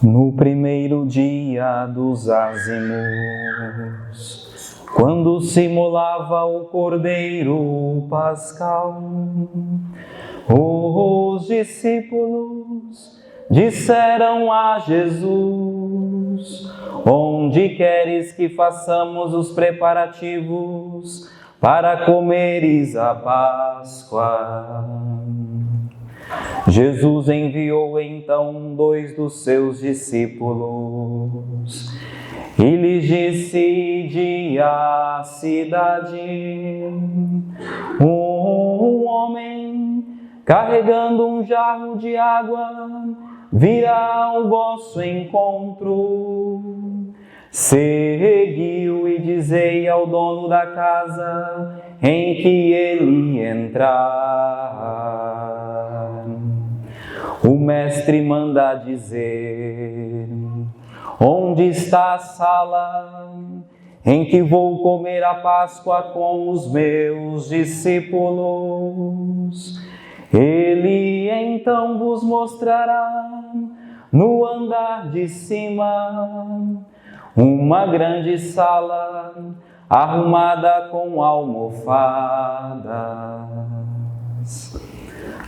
No primeiro dia dos ázimos, quando se imolava o cordeiro pascal, os discípulos disseram a Jesus: onde queres que façamos os preparativos para comeres a Páscoa? Jesus enviou então 2 dos seus discípulos e lhes disse: ide à cidade, um homem carregando um jarro de água virá ao vosso encontro. Seguiu e dizei ao dono da casa em que ele entrar: o mestre manda dizer, onde está a sala em que vou comer a Páscoa com os meus discípulos? Ele então vos mostrará no andar de cima uma grande sala arrumada com almofadas.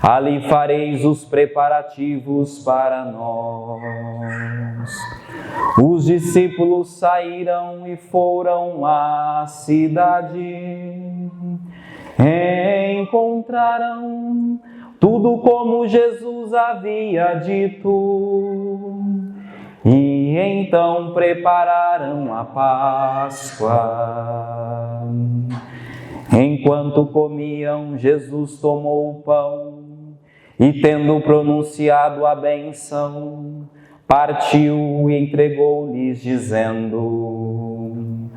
Ali fareis os preparativos para nós. Os discípulos saíram e foram à cidade. Encontraram tudo como Jesus havia dito. E então prepararam a Páscoa. Enquanto comiam, Jesus tomou o pão e, tendo pronunciado a bênção, partiu e entregou-lhes, dizendo: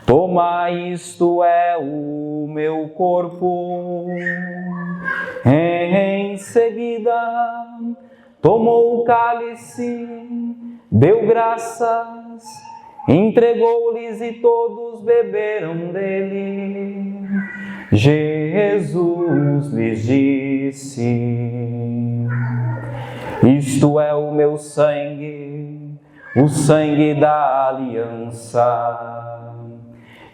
tomai, isto é o meu corpo. Em seguida, tomou o cálice, deu graças, entregou-lhes e todos beberam dele. Jesus lhes disse: isto é o meu sangue, o sangue da aliança,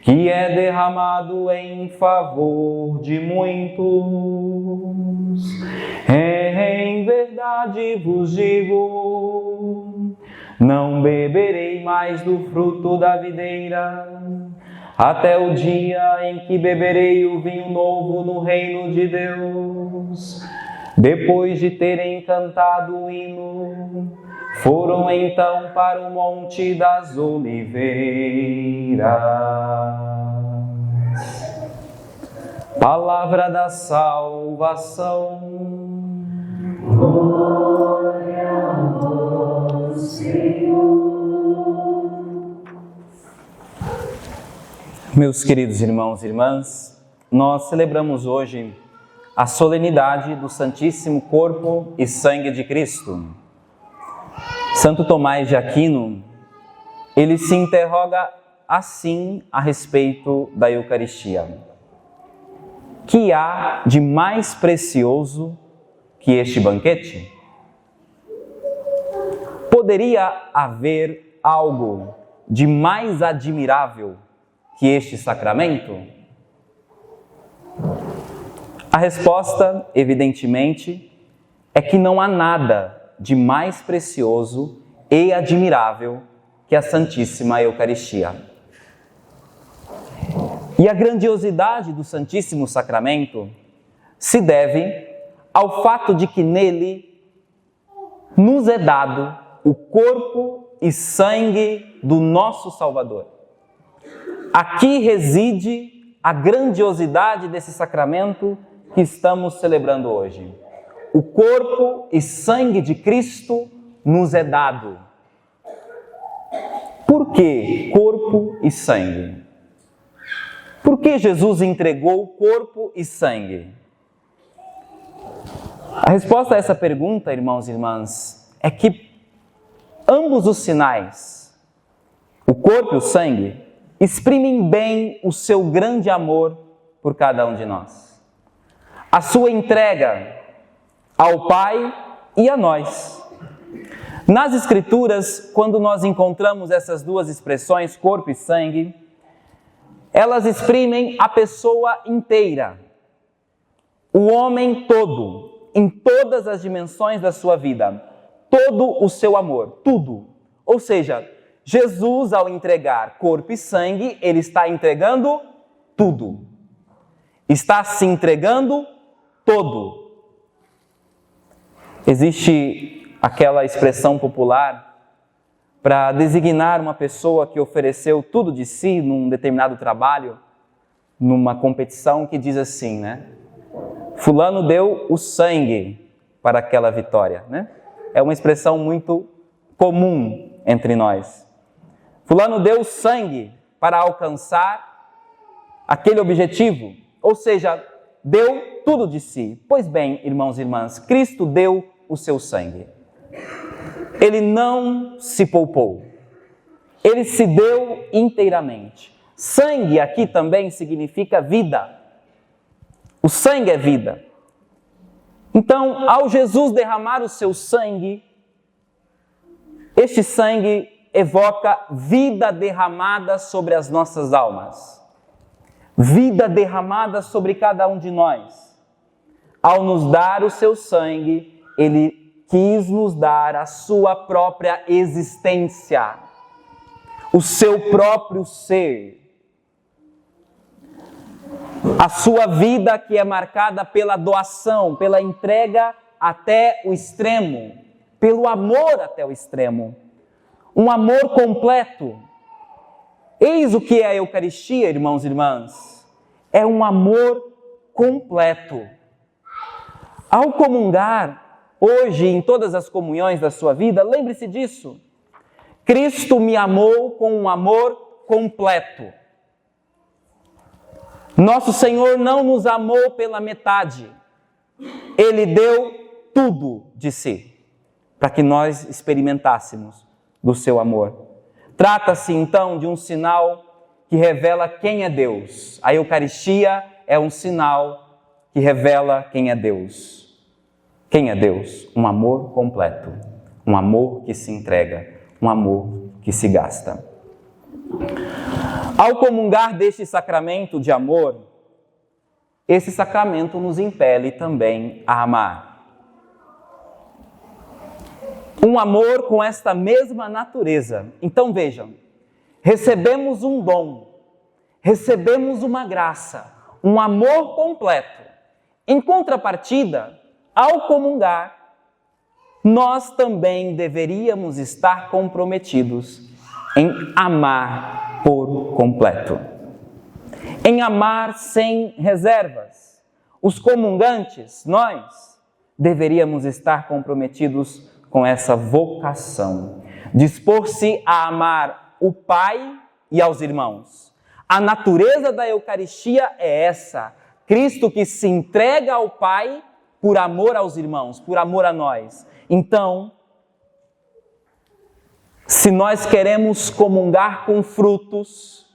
que é derramado em favor de muitos. Em verdade vos digo, não beberei mais do fruto da videira, até o dia em que beberei o vinho novo no reino de Deus. Depois de terem cantado o hino, foram então para o Monte das Oliveiras. Palavra da salvação. Glória a vós, Senhor. Meus queridos irmãos e irmãs, nós celebramos hoje a solenidade do Santíssimo Corpo e Sangue de Cristo. Santo Tomás de Aquino, ele se interroga assim a respeito da Eucaristia: que há de mais precioso que este banquete? Poderia haver algo de mais admirável que este sacramento? A resposta, evidentemente, é que não há nada de mais precioso e admirável que a Santíssima Eucaristia. E a grandiosidade do Santíssimo Sacramento se deve ao fato de que nele nos é dado o corpo e sangue do nosso Salvador. Aqui reside a grandiosidade desse sacramento que estamos celebrando hoje. O corpo e sangue de Cristo nos é dado. Por que corpo e sangue? Por que Jesus entregou corpo e sangue? A resposta a essa pergunta, irmãos e irmãs, é que ambos os sinais, o corpo e o sangue, exprimem bem o seu grande amor por cada um de nós. A sua entrega ao Pai e a nós. Nas Escrituras, quando nós encontramos essas duas expressões, corpo e sangue, elas exprimem a pessoa inteira, o homem todo, em todas as dimensões da sua vida, todo o seu amor, tudo. Ou seja, Jesus, ao entregar corpo e sangue, ele está entregando tudo. Está se entregando todo. Existe aquela expressão popular para designar uma pessoa que ofereceu tudo de si num determinado trabalho, numa competição, que diz assim, né? Fulano deu o sangue para aquela vitória, né? É uma expressão muito comum entre nós. Fulano deu sangue para alcançar aquele objetivo, ou seja, deu tudo de si. Pois bem, irmãos e irmãs, Cristo deu o seu sangue. Ele não se poupou. Ele se deu inteiramente. Sangue aqui também significa vida. O sangue é vida. Então, ao Jesus derramar o seu sangue, este sangue evoca vida derramada sobre as nossas almas. Vida derramada sobre cada um de nós. Ao nos dar o seu sangue, ele quis nos dar a sua própria existência, o seu próprio ser. A sua vida que é marcada pela doação, pela entrega até o extremo, pelo amor até o extremo. Um amor completo. Eis o que é a Eucaristia, irmãos e irmãs. É um amor completo. Ao comungar, hoje, em todas as comunhões da sua vida, lembre-se disso. Cristo me amou com um amor completo. Nosso Senhor não nos amou pela metade. Ele deu tudo de si, para que nós experimentássemos do seu amor. Trata-se então de um sinal que revela quem é Deus. A Eucaristia é um sinal que revela quem é Deus. Quem é Deus? Um amor completo, um amor que se entrega, um amor que se gasta. Ao comungar deste sacramento de amor, esse sacramento nos impele também a amar. Um amor com esta mesma natureza. Então vejam, recebemos um dom, recebemos uma graça, um amor completo. Em contrapartida, ao comungar, nós também deveríamos estar comprometidos em amar por completo. Em amar sem reservas. Os comungantes, nós, deveríamos estar comprometidos com essa vocação. Dispor-se a amar o Pai e aos irmãos. A natureza da Eucaristia é essa. Cristo que se entrega ao Pai por amor aos irmãos, por amor a nós. Então, se nós queremos comungar com frutos,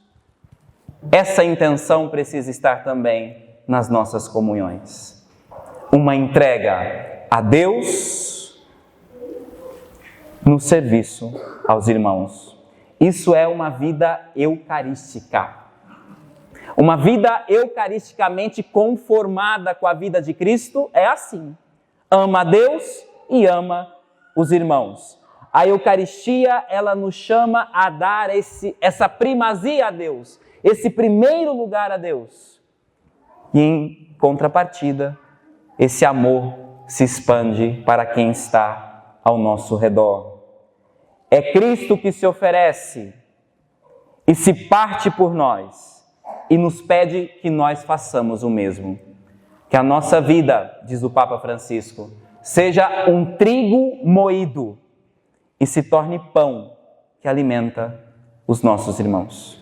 essa intenção precisa estar também nas nossas comunhões. Uma entrega a Deus no serviço aos irmãos. Isso é uma vida eucarística. Uma vida eucaristicamente conformada com a vida de Cristo é assim. Ama a Deus e ama os irmãos. A Eucaristia, ela nos chama a dar essa primazia a Deus, esse primeiro lugar a Deus. E em contrapartida, esse amor se expande para quem está ao nosso redor. É Cristo que se oferece e se parte por nós e nos pede que nós façamos o mesmo. Que a nossa vida, diz o Papa Francisco, seja um trigo moído e se torne pão que alimenta os nossos irmãos.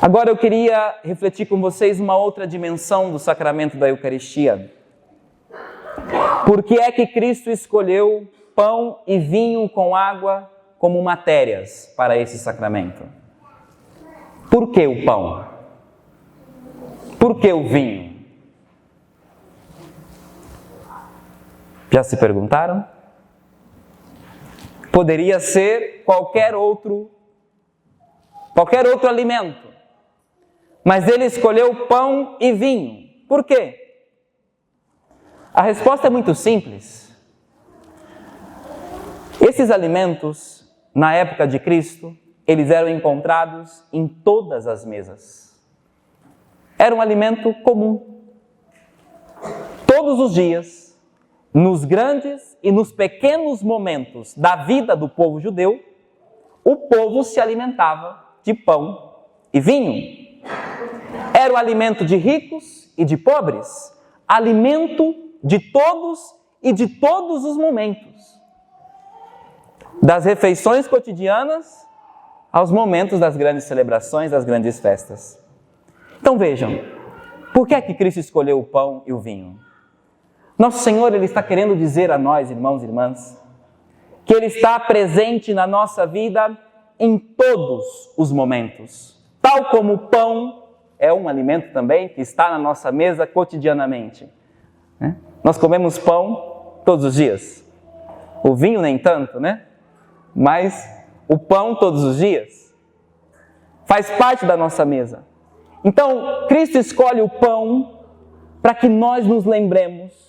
Agora eu queria refletir com vocês uma outra dimensão do sacramento da Eucaristia. Por que é que Cristo escolheu pão e vinho com água como matérias para esse sacramento? Por que o pão? Por que o vinho? Já se perguntaram? Poderia ser qualquer outro alimento. Mas ele escolheu pão e vinho. Por quê? A resposta é muito simples. Esses alimentos, na época de Cristo, eles eram encontrados em todas as mesas. Era um alimento comum. Todos os dias, nos grandes e nos pequenos momentos da vida do povo judeu, o povo se alimentava de pão e vinho. Era o alimento de ricos e de pobres, alimento de todos e de todos os momentos. Das refeições cotidianas aos momentos das grandes celebrações, das grandes festas. Então vejam, por que é que Cristo escolheu o pão e o vinho? Nosso Senhor, Ele está querendo dizer a nós, irmãos e irmãs, que Ele está presente na nossa vida em todos os momentos. Tal como o pão é um alimento também que está na nossa mesa cotidianamente. Nós comemos pão todos os dias. O vinho nem tanto, né? Mas o pão todos os dias faz parte da nossa mesa. Então, Cristo escolhe o pão para que nós nos lembremos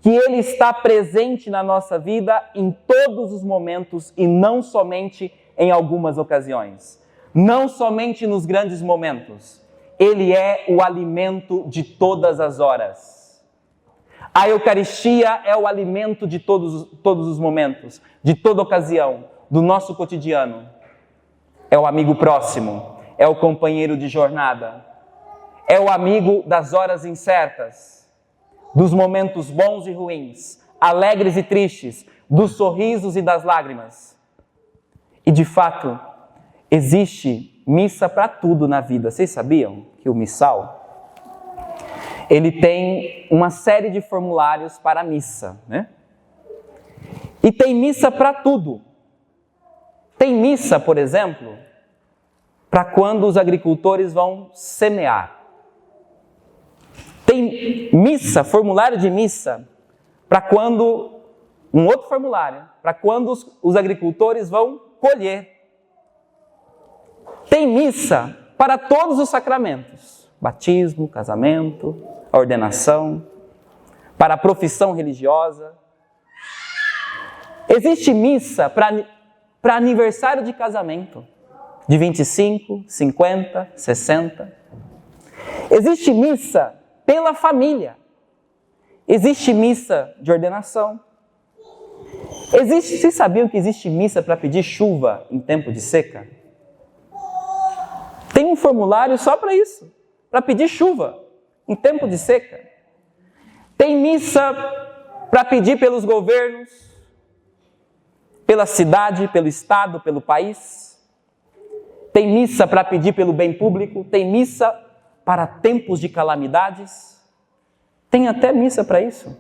que Ele está presente na nossa vida em todos os momentos e não somente em algumas ocasiões. Não somente nos grandes momentos. Ele é o alimento de todas as horas. A Eucaristia é o alimento de todos os momentos, de toda ocasião, do nosso cotidiano. É o amigo próximo, é o companheiro de jornada, é o amigo das horas incertas, dos momentos bons e ruins, alegres e tristes, dos sorrisos e das lágrimas. E de fato, existe missa para tudo na vida. Vocês sabiam que o missal, ele tem uma série de formulários para a missa, né? E tem missa para tudo. Tem missa, por exemplo, para quando os agricultores vão semear. Tem missa, formulário de missa, para quando, um outro formulário, para quando os agricultores vão colher. Tem missa para todos os sacramentos, batismo, casamento, a ordenação, para a profissão religiosa. Existe missa para aniversário de casamento, de 25, 50, 60. Existe missa pela família. Existe missa de ordenação. Vocês sabiam que existe missa para pedir chuva em tempo de seca? Tem um formulário só para isso, para pedir chuva em tempo de seca. Tem missa para pedir pelos governos, pela cidade, pelo estado, pelo país. Tem missa para pedir pelo bem público. Tem missa para tempos de calamidades. Tem até missa para isso.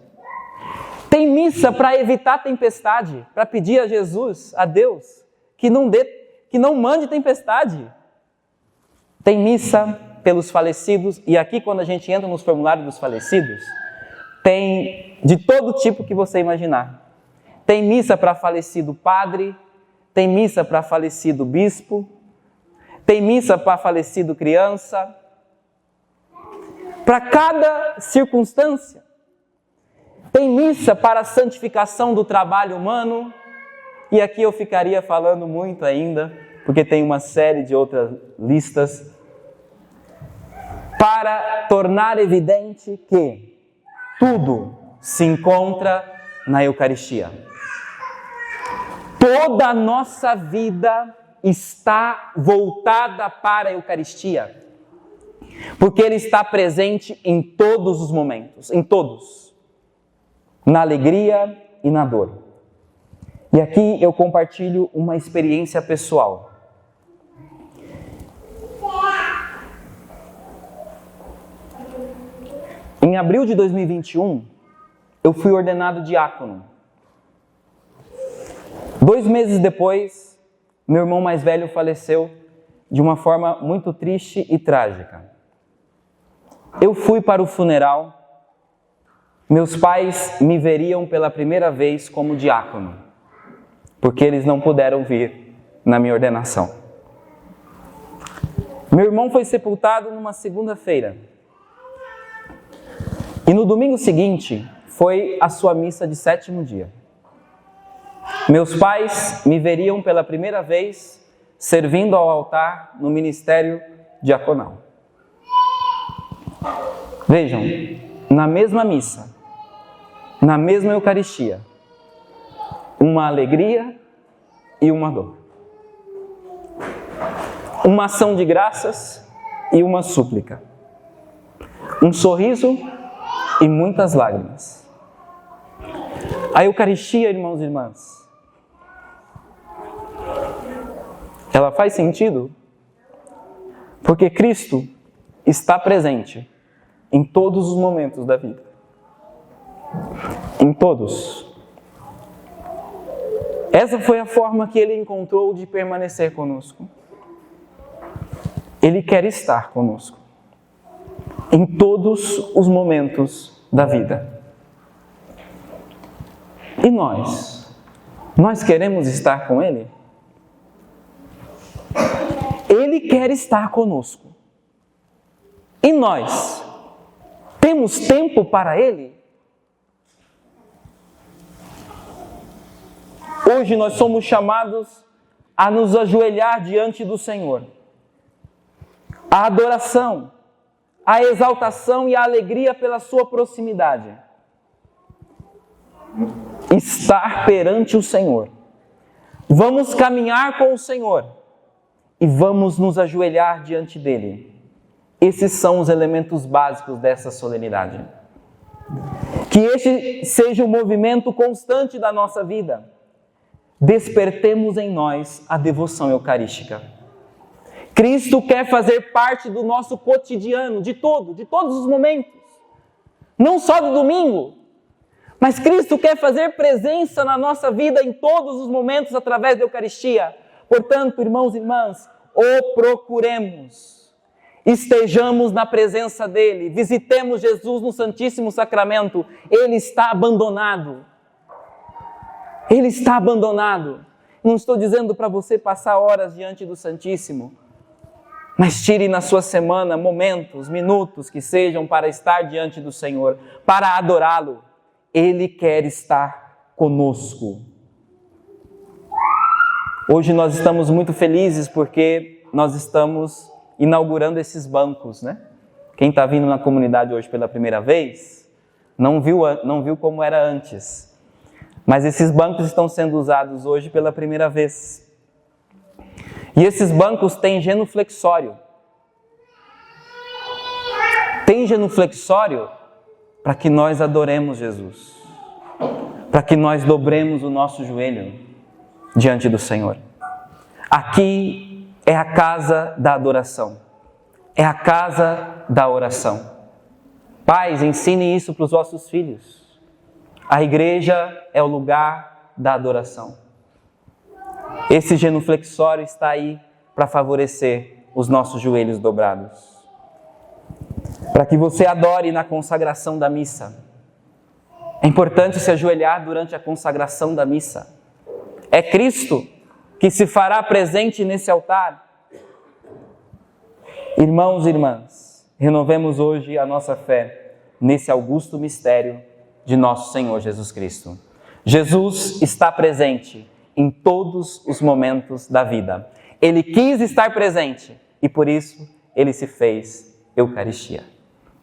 Tem missa para evitar tempestade, para pedir a Jesus, a Deus, que não mande tempestade. Tem missa pelos falecidos, e aqui quando a gente entra nos formulários dos falecidos, tem de todo tipo que você imaginar. Tem missa para falecido padre, tem missa para falecido bispo, tem missa para falecido criança. Para cada circunstância. Tem missa para a santificação do trabalho humano, e aqui eu ficaria falando muito ainda, porque tem uma série de outras listas, para tornar evidente que tudo se encontra na Eucaristia. Toda a nossa vida está voltada para a Eucaristia. Porque Ele está presente em todos os momentos, em todos. Na alegria e na dor. E aqui eu compartilho uma experiência pessoal. Em abril de 2021, eu fui ordenado diácono. 2 meses depois, meu irmão mais velho faleceu de uma forma muito triste e trágica. Eu fui para o funeral. Meus pais me veriam pela primeira vez como diácono. porque eles não puderam vir na minha ordenação. Meu irmão foi sepultado numa segunda-feira. E no domingo seguinte foi a sua missa de 7º dia. Meus pais me veriam pela primeira vez servindo ao altar no ministério diaconal. Vejam, na mesma missa, na mesma Eucaristia, uma alegria e uma dor. Uma ação de graças e uma súplica. Um sorriso e muitas lágrimas. A Eucaristia, irmãos e irmãs, ela faz sentido porque Cristo está presente em todos os momentos da vida. Em todos. Essa foi a forma que Ele encontrou de permanecer conosco. Ele quer estar conosco em todos os momentos da vida. E nós? Nós queremos estar com Ele? Ele quer estar conosco. E nós? Temos tempo para Ele? Hoje nós somos chamados a nos ajoelhar diante do Senhor. A adoração, a exaltação e a alegria pela sua proximidade. Estar perante o Senhor. Vamos caminhar com o Senhor e vamos nos ajoelhar diante dele. Esses são os elementos básicos dessa solenidade. Que este seja o movimento constante da nossa vida. Despertemos em nós a devoção eucarística. Cristo quer fazer parte do nosso cotidiano, de todos os momentos. Não só do domingo, mas Cristo quer fazer presença na nossa vida em todos os momentos através da Eucaristia. Portanto, irmãos e irmãs, o procuremos. Estejamos na presença dEle, visitemos Jesus no Santíssimo Sacramento. Ele está abandonado. Ele está abandonado. Não estou dizendo para você passar horas diante do Santíssimo, mas tire na sua semana momentos, minutos que sejam para estar diante do Senhor, para adorá-lo. Ele quer estar conosco. Hoje nós estamos muito felizes porque nós estamos inaugurando esses bancos, né? Quem está vindo na comunidade hoje pela primeira vez, não viu como era antes. Mas esses bancos estão sendo usados hoje pela primeira vez. E esses bancos têm genuflexório. Tem genuflexório para que nós adoremos Jesus. Para que nós dobremos o nosso joelho diante do Senhor. Aqui é a casa da adoração. É a casa da oração. Pais, ensinem isso para os vossos filhos. A igreja é o lugar da adoração. Esse genuflexório está aí para favorecer os nossos joelhos dobrados. Para que você adore na consagração da missa. É importante se ajoelhar durante a consagração da missa. É Cristo que se fará presente nesse altar. Irmãos e irmãs, renovemos hoje a nossa fé nesse augusto mistério de nosso Senhor Jesus Cristo. Jesus está presente em todos os momentos da vida. Ele quis estar presente e por isso Ele se fez Eucaristia.